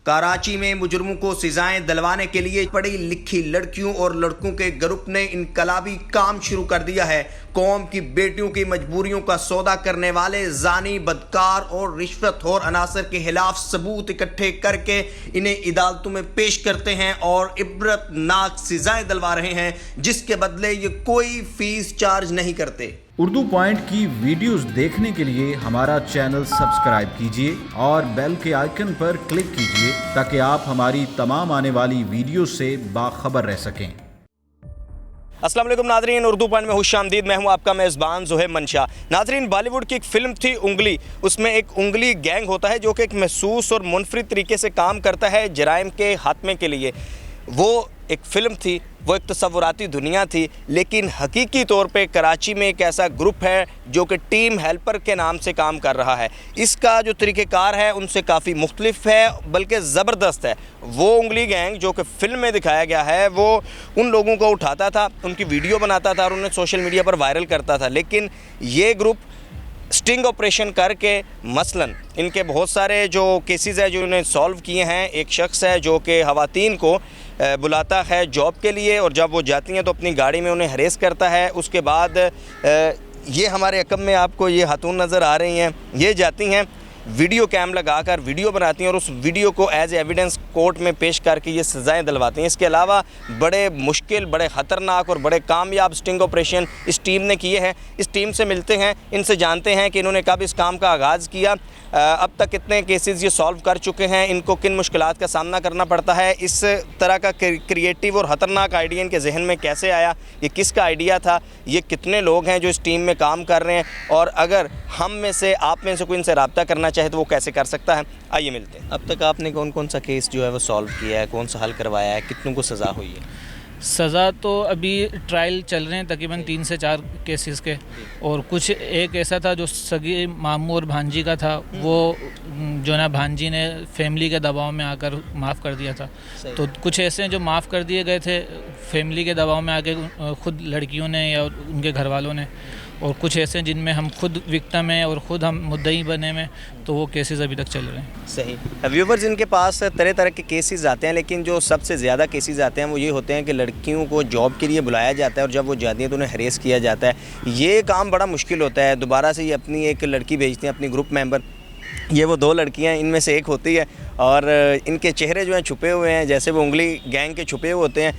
कराची में मुजरिमों को सजाएं दिलवाने के लिए पढ़ी लिखी लड़कियों और लड़कों के ग्रुप ने इनकलाबी काम शुरू कर दिया है। कौम की बेटियों की मजबूरियों का सौदा करने वाले जानी, बदकार और रिश्वतखोर अनासर के खिलाफ सबूत इकट्ठे करके इन्हें अदालतों में पेश करते हैं और इबरतनाक सजाएं दिलवा रहे हैं, जिसके बदले ये कोई फीस चार्ज नहीं करते। उर्दू पॉइंट की वीडियोस देखने के लिए हमारा चैनल सब्सक्राइब कीजिए और बेल के आइकन पर क्लिक कीजिए ताकि आप हमारी तमाम आने वाली वीडियो से बाखबर रह सकें। अस्सलाम वालेकुम नाज़रीन, उर्दू पॉइंट में खुशामदीद। मैं हूं आपका मेज़बान ज़ुहैब मंशा। नाज़रीन, बॉलीवुड की एक फ़िल्म थी उंगली, उसमें एक उंगली गैंग होता है जो कि एक महसूस और मुनफरिद तरीके से काम करता है जराइम के खात्मे के लिए। वो एक फ़िल्म थी, वो एक तसव्वुराती दुनिया थी, लेकिन हकीकी तौर पे कराची में एक ऐसा ग्रुप है जो कि टीम हेल्पर के नाम से काम कर रहा है। इसका जो तरीक़ेकार है उनसे काफ़ी मुख्तलिफ है, बल्कि ज़बरदस्त है। वो उंगली गैंग जो कि फ़िल्म में दिखाया गया है, वो उन लोगों को उठाता था, उनकी वीडियो बनाता था और उन्हें सोशल मीडिया पर वायरल करता था। लेकिन ये ग्रुप स्टिंग ऑपरेशन करके, मसलन इनके बहुत सारे जो केसेस हैं जो इन्हें सॉल्व किए हैं। एक शख्स है जो कि ख़वातीन को बुलाता है जॉब के लिए और जब वो जाती हैं तो अपनी गाड़ी में उन्हें हरेस करता है। उसके बाद ये हमारे अकब में आपको ये खातून नज़र आ रही हैं, ये जाती हैं वीडियो कैम लगाकर वीडियो बनाती हैं और उस वीडियो को एज एविडेंस कोर्ट में पेश करके ये सज़ाएं दिलवाती हैं। इसके अलावा बड़े मुश्किल, बड़े ख़तरनाक और बड़े कामयाब स्टिंग ऑपरेशन इस टीम ने किए हैं। इस टीम से मिलते हैं, इनसे जानते हैं कि इन्होंने कब इस काम का आगाज़ किया, अब तक कितने केसेस ये सॉल्व कर चुके हैं, इनको किन मुश्किलात का सामना करना पड़ता है, इस तरह का क्रिएटिव और ख़तरनाक आइडिया इनके जहन में कैसे आया, ये किसका आइडिया था, ये कितने लोग हैं जो इस टीम में काम कर रहे हैं, और अगर हम में से, आप में से कोई इनसे रब्ता करना चाहे तो वो कैसे कर सकता है। आइए मिलते हैं। अब तक आपने कौन कौन सा केस जो है वो सॉल्व किया है, कौन सा हल करवाया है, कितनों को सज़ा हुई है? सज़ा तो अभी ट्रायल चल रहे हैं, तकरीबन 3 से 4 केसेस के, और कुछ एक ऐसा था जो सगी मामू और भांजी का था, वो जो ना भांजी ने फैमिली के दबाव में आकर माफ़ कर दिया था। तो कुछ ऐसे हैं जो माफ़ कर दिए गए थे फैमिली के दबाव में आके, खुद लड़कियों ने या उनके घर वालों ने, और कुछ ऐसे हैं जिनमें हम खुद विक्टिम हैं और ख़ुद हम मुद्दई बने में, तो वो केसेस अभी तक चल रहे हैं। सही। व्यूवर्स, इनके पास तरह तरह के केसेस आते हैं, लेकिन जो सबसे ज़्यादा केसेस आते हैं वो ये होते हैं कि लड़कियों को जॉब के लिए बुलाया जाता है और जब वो जाती हैं तो उन्हें हरेस किया जाता है। ये काम बड़ा मुश्किल होता है। दोबारा से ये अपनी एक लड़की भेजती हैं, अपनी ग्रुप मेंबर। ये वो 2 लड़कियां, इनमें से एक होती है और इनके चेहरे जो हैं छुपे हुए हैं, जैसे वो उंगली गैंग के छुपे हुए होते हैं।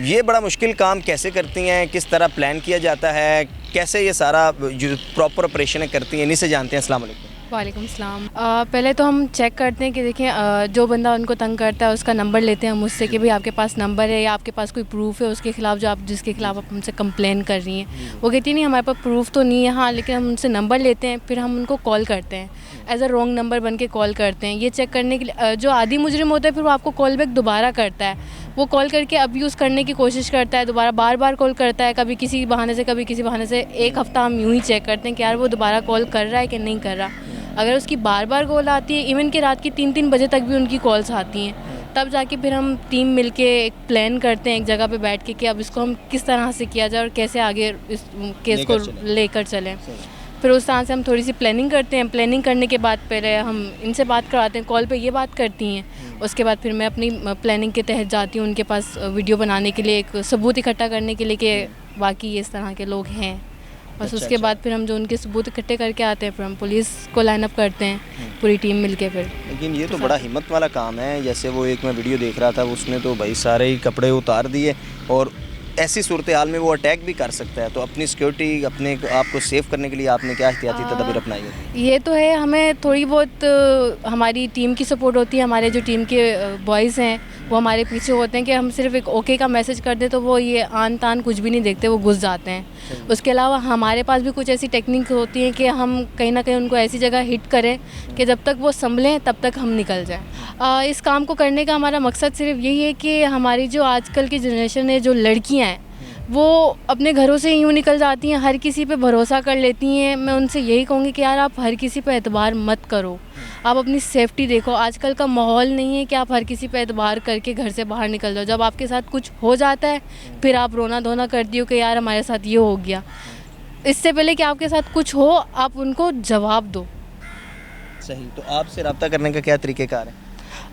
ये बड़ा मुश्किल काम कैसे करती हैं, किस तरह प्लान किया जाता है, कैसे ये सारा जो प्रॉपर ऑपरेशन करती हैं, इन्हीं से जानते हैं। अस्सलाम वालेकुम। वालेकुम सलाम। पहले तो हम चेक करते हैं कि देखिए जो बंदा उनको तंग करता है उसका नंबर लेते हैं हम उससे कि भाई आपके पास नंबर है या आपके पास कोई प्रूफ है उसके खिलाफ, जो आप जिसके खिलाफ आप हमसे कंप्लेन कर रही हैं। वो कहती नहीं हमारे पास प्रूफ तो नहीं है, हाँ लेकिन हम उनसे नंबर लेते हैं, फिर हम उनको कॉल करते हैं, एज अ रॉन्ग नंबर बन के कॉल करते हैं। ये चेक करने के लिए जो आदि मुजरिम होता है फिर वो आपको कॉल बैक दोबारा करता है। वो कॉल करके अब्यूज़ करने की कोशिश करता है, दोबारा बार बार कॉल करता है, कभी किसी बहाने से कभी किसी बहाने से। एक हफ़्ता हम यूँ ही चेक करते हैं कि यार वो दोबारा कॉल कर रहा है कि नहीं कर रहा। अगर उसकी बार बार कॉल आती है, इवन कि रात की 3-3 बजे तक भी उनकी कॉल्स आती हैं, तब जाके फिर हम टीम मिलके एक प्लान करते हैं एक जगह पे बैठ के कि अब इसको हम किस तरह से किया जाए और कैसे आगे इस केस को लेकर चलें। फिर उस तरह से हम थोड़ी सी प्लानिंग करते हैं। प्लानिंग करने के बाद पहले हम इनसे बात करवाते हैं, कॉल पे ये बात करती हैं। उसके बाद फिर मैं अपनी प्लानिंग के तहत जाती हूँ उनके पास वीडियो बनाने के लिए, एक सबूत इकट्ठा करने के लिए कि वाकई इस तरह के लोग हैं। बस उसके बाद फिर हम जो उनके सबूत इकट्ठे करके आते हैं, फिर हम पुलिस को लाइन अप करते हैं पूरी टीम मिलके। फिर लेकिन ये तो बड़ा हिम्मत वाला काम है। जैसे वो एक मैं वीडियो देख रहा था, उसने तो भाई सारे ही कपड़े उतार दिए और ऐसी सूरत हाल में वो अटैक भी कर सकता है। तो अपनी सिक्योरिटी, अपने आप को सेव करने के लिए आपने क्या एहतियाती तदबीर अपनाई है? ये तो है, हमें थोड़ी बहुत हमारी टीम की सपोर्ट होती है। हमारे जो टीम के बॉयज़ हैं वो हमारे पीछे होते हैं कि हम सिर्फ एक ओके का मैसेज कर दें तो वो ये आन तान कुछ भी नहीं देखते, वो घुस जाते हैं। उसके अलावा हमारे पास भी कुछ ऐसी टेक्निक होती है कि हम कहीं ना कहीं उनको ऐसी जगह हिट करें कि जब तक वो संभलें तब तक हम निकल जाएं। इस काम को करने का हमारा मकसद सिर्फ यही है कि हमारी जो आजकल की जनरेशन है, जो लड़कियाँ हैं, वो अपने घरों से यूँ निकल जाती हैं, हर किसी पे भरोसा कर लेती हैं। मैं उनसे यही कहूँगी कि यार आप हर किसी पे एतबार मत करो, आप अपनी सेफ्टी देखो। आजकल का माहौल नहीं है कि आप हर किसी पे एतबार करके घर से बाहर निकल जाओ। जब आपके साथ कुछ हो जाता है फिर आप रोना धोना करती हो कि यार हमारे साथ ये हो गया। इससे पहले कि आपके साथ कुछ हो, आप उनको जवाब दो। सही। तो आपसे रब्ता करने का क्या तरीक़ेकार है?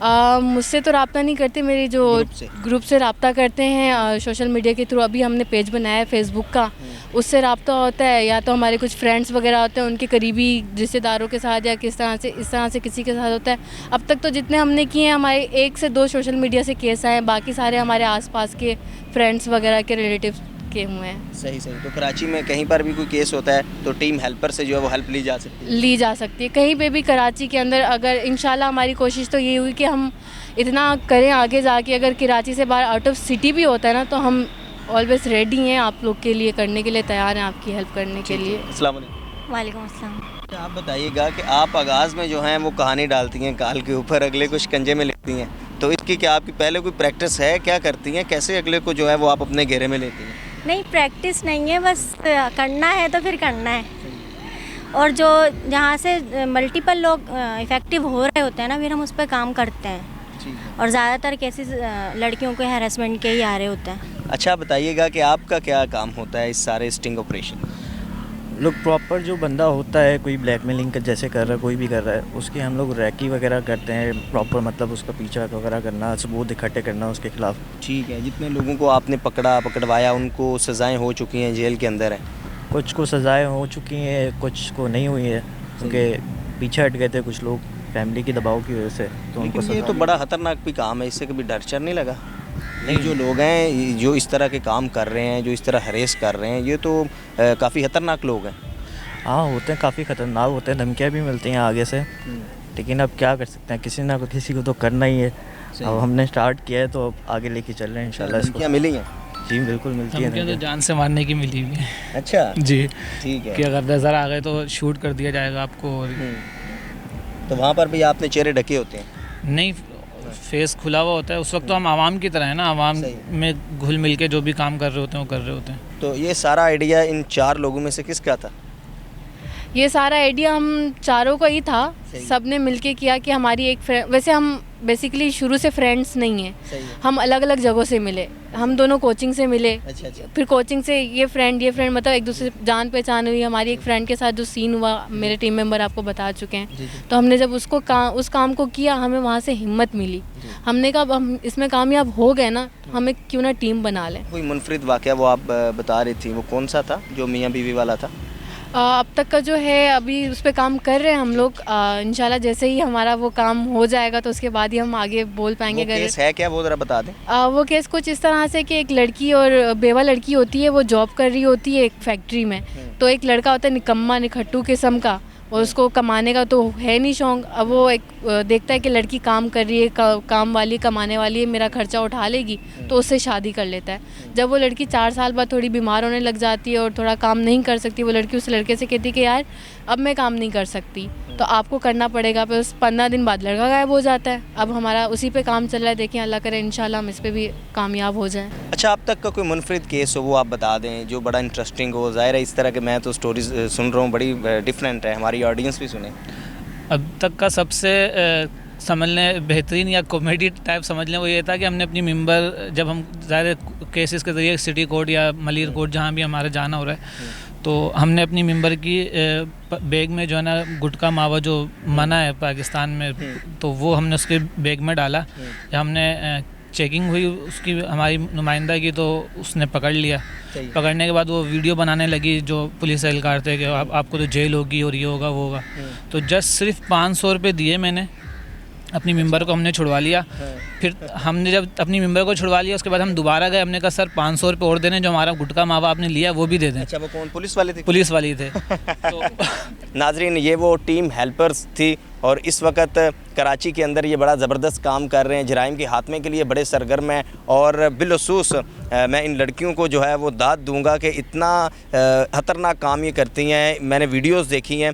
मुझसे तो रब्ता नहीं करते, मेरी जो ग्रुप से रब्ता करते हैं सोशल मीडिया के थ्रू। अभी हमने पेज बनाया है फेसबुक का, उससे रब्ता होता है, या तो हमारे कुछ फ्रेंड्स वगैरह होते हैं उनके करीबी रिश्तेदारों के साथ, या इस तरह से किसी के साथ होता है। अब तक तो जितने हमने किए हैं, हमारे 1 से 2 सोशल मीडिया से केस आए हैं, बाकी सारे हमारे आसपास के फ्रेंड्स वगैरह के रिलेटिव के हुए हैं। सही। तो कराची में कहीं पर भी कोई केस होता है तो टीम हेल्पर से जो है वो हेल्प ली जा सकती है कहीं पे भी कराची के अंदर। अगर इंशाल्लाह हमारी कोशिश तो ये हुई कि हम इतना करें आगे जाके, अगर कराची से बाहर आउट ऑफ सिटी भी होता है ना, तो हम ऑलवेज रेडी हैं आप लोग के लिए, करने के लिए तैयार हैं, आपकी हेल्प करने के लिए। अस्सलाम वालेकुम। वालेकुम अस्सलाम। आप बताइएगा कि आप आगाज़ में जो हैं वो कहानी डालती हैं काल के ऊपर, अगले को शिकंजे में लेती हैं, तो इसकी क्या आपकी पहले कोई प्रैक्टिस है, क्या करती हैं, कैसे अगले को जो है वो आप अपने घेरे में लेती हैं? नहीं, प्रैक्टिस नहीं है, बस करना है तो फिर करना है। और जो जहाँ से मल्टीपल लोग इफ़ेक्टिव हो रहे होते हैं ना, फिर हम उस पर काम करते हैं। और ज़्यादातर केसेस लड़कियों के हैरेसमेंट के ही आ रहे होते हैं। अच्छा बताइएगा कि आपका क्या काम होता है इस सारे स्टिंग ऑपरेशन? लोग प्रॉपर जो बंदा होता है, कोई ब्लैकमेलिंग जैसे कर रहा है, कोई भी कर रहा है, उसके हम लोग रैकी वगैरह करते हैं, प्रॉपर मतलब उसका पीछा वगैरह करना, सबूत इकट्ठे करना उसके खिलाफ। ठीक है, जितने लोगों को आपने पकड़वाया उनको सज़ाएं हो चुकी हैं, जेल के अंदर है? कुछ को सज़ाएं हो चुकी हैं, कुछ को नहीं हुई है, क्योंकि पीछे हट गए थे कुछ लोग फैमिली के दबाव की वजह से, तो उनको ये तो बड़ा ख़तरनाक भी काम है, इससे कभी डर चर नहीं लगा? नहीं, जो लोग हैं जो इस तरह के काम कर रहे हैं, जो इस तरह हरेस कर रहे हैं, ये तो काफ़ी ख़तरनाक लोग हैं। हाँ, होते हैं, काफ़ी ख़तरनाक होते हैं, धमकियाँ भी मिलती हैं आगे से, लेकिन अब क्या कर सकते हैं, किसी ना किसी को तो करना ही है। अब हमने स्टार्ट किया है तो अब आगे लेके चल रहे हैं इंशाल्लाह। इसको क्या मिली हैं? जी बिल्कुल मिलती है। तो जान से मारने की मिली हुई है। अच्छा जी, ठीक है। कि अगर नज़र आ गए तो शूट कर दिया जाएगा आपको। तो वहाँ पर भी आपने चेहरे ढके होते हैं? नहीं, फेस खुला हुआ होता है। उस वक्त तो हम आवाम की तरह है ना, आवाम में घुल मिल के जो भी काम कर रहे होते हैं वो कर रहे होते हैं। तो ये सारा आइडिया इन 4 लोगों में से किसका था? ये सारा आइडिया हम चारों का ही था, सब ने मिलके किया कि हमारी एक फ्रेंड, वैसे हम बेसिकली शुरू से फ्रेंड्स नहीं हैं, हम अलग अलग जगहों से मिले, हम दोनों कोचिंग से मिले। अच्छा। फिर कोचिंग से ये फ्रेंड मतलब एक दूसरे से जान पहचान हुई। हमारी एक फ्रेंड के साथ जो सीन हुआ, मेरे टीम मेंबर आपको बता चुके हैं। तो हमने जब उस काम को किया, हमें वहाँ से हिम्मत मिली, हमने कहा अब हम इसमें कामयाब हो गए ना, हमें क्यों ना टीम बना लें। कोई मुनफरिद वाक़या वो आप बता रही थी, वो कौन सा था जो मियाँ बीवी वाला था? अब तक का जो है अभी उस पर काम कर रहे हैं हम लोग। इंशाल्लाह जैसे ही हमारा वो काम हो जाएगा तो उसके बाद ही हम आगे बोल पाएंगे। वो केस है क्या, वो ज़रा बता दें। वो केस कुछ इस तरह से कि एक लड़की और बेवा लड़की होती है, वो जॉब कर रही होती है एक फैक्ट्री में। तो एक लड़का होता है निकम्मा निखट्टू किस्म का, और उसको कमाने का तो है नहीं शौक। अब वो एक देखता है कि लड़की काम कर रही है, काम वाली कमाने वाली है, मेरा खर्चा उठा लेगी, तो उससे शादी कर लेता है। जब वो लड़की 4 साल बाद थोड़ी बीमार होने लग जाती है और थोड़ा काम नहीं कर सकती, वो लड़की उस लड़के से कहती है कि यार अब मैं काम नहीं कर सकती, तो आपको करना पड़ेगा। फिर उस 15 दिन बाद लड़का गायब हो जाता है। अब हमारा उसी पे काम चल रहा है, देखें अल्लाह करे इंशाल्लाह हम इस पे भी कामयाब हो जाएं। अच्छा, अब तक का कोई मुनफरिद केस हो वो आप बता दें जो बड़ा इंटरेस्टिंग हो। ज़ाहिर है इस तरह के मैं तो स्टोरीज सुन रहा हूँ, बड़ी डिफरेंट है, हमारी ऑडियंस भी सुने। अब तक का सबसे समझ लें बेहतरीन या कॉमेडी टाइप समझ लें वो ये था कि हमने अपनी मेंबर, जब हम ज़्यादा केसेस के ज़रिए सिटी कोर्ट या मलिर कोर्ट जहाँ भी हमारा जाना हो रहा है, तो हमने अपनी मेंबर की बैग में जो है ना गुटखा मावा जो मना है पाकिस्तान में, तो वो हमने उसके बैग में डाला। हमने चेकिंग हुई उसकी, हमारी नुमाइंदा की, तो उसने पकड़ लिया। पकड़ने के बाद वो वीडियो बनाने लगी जो पुलिस एहलकार थे कि आपको तो जेल होगी और ये होगा वो होगा। तो जस्ट सिर्फ 500 रुपये दिए मैंने, अपनी मेंबर को हमने छुड़वा लिया। फिर हमने जब अपनी मेंबर को छुड़वा लिया, उसके बाद हम दोबारा गए, हमने कहा सर 500 रुपये और देने, जो हमारा गुटखा मावा आपने लिया वो भी दे दें। अच्छा, वो कौन, पुलिस वाले थे? पुलिस वाली थे। तो नाजरीन, ये वो टीम हेल्पर्स थी और इस वक्त कराची के अंदर ये बड़ा ज़बरदस्त काम कर रहे हैं, जराइम के खात्मे के लिए बड़े सरगर्म हैं। और बिलखसूस मैं इन लड़कियों को जो है वो दाद दूंगा कि इतना ख़तरनाक काम ये करती हैं। मैंने वीडियोस देखी हैं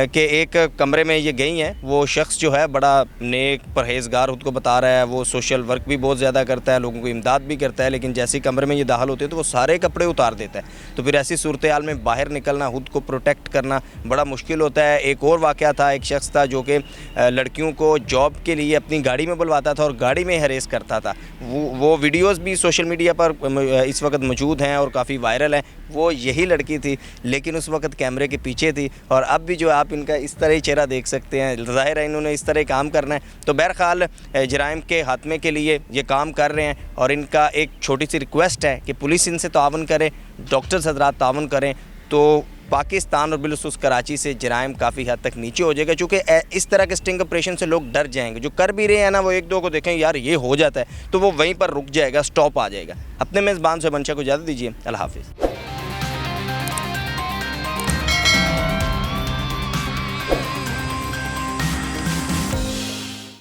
कि एक कमरे में ये गई हैं, वो शख्स जो है बड़ा नेक परहेज़गार खुद को बता रहा है, वो सोशल वर्क भी बहुत ज़्यादा करता है, लोगों को इमदाद भी करता है, लेकिन जैसे ही कमरे में ये दाखिल होते हैं तो वो सारे कपड़े उतार देता है। तो फिर ऐसी सूरत हाल में बाहर निकलना, खुद को प्रोटेक्ट करना बड़ा मुश्किल होता है। एक और वाक़या था, एक शख्स था जो कि कि लड़कियों को जॉब के लिए अपनी गाड़ी में बुलवाता था और गाड़ी में हरेस करता था। वो वीडियोस भी सोशल मीडिया पर इस वक्त मौजूद हैं और काफ़ी वायरल हैं। वो यही लड़की थी, लेकिन उस वक्त कैमरे के पीछे थी, और अब भी जो आप इनका इस तरह ही चेहरा देख सकते हैं, ज़ाहिर है इन्होंने इस तरह काम करना है। तो बहरहाल जराइम के खात्मे के लिए ये काम कर रहे हैं, और इनका एक छोटी सी रिक्वेस्ट है कि पुलिस इनसे तावन करे, डॉक्टर्स हजरात तावन करें, तो पाकिस्तान और बिलखुसूस कराची से जराइम काफ़ी हद तक नीचे हो जाएगा। चूँकि इस तरह के स्टिंग ऑपरेशन से लोग डर जाएंगे। जो कर भी रहे हैं ना, वो एक दो को देखें यार ये हो जाता है, तो वो वहीं पर रुक जाएगा, स्टॉप आ जाएगा। अपने मेज़बान से मंशा को इजाज़त दीजिए। अल्लाह हाफिज़।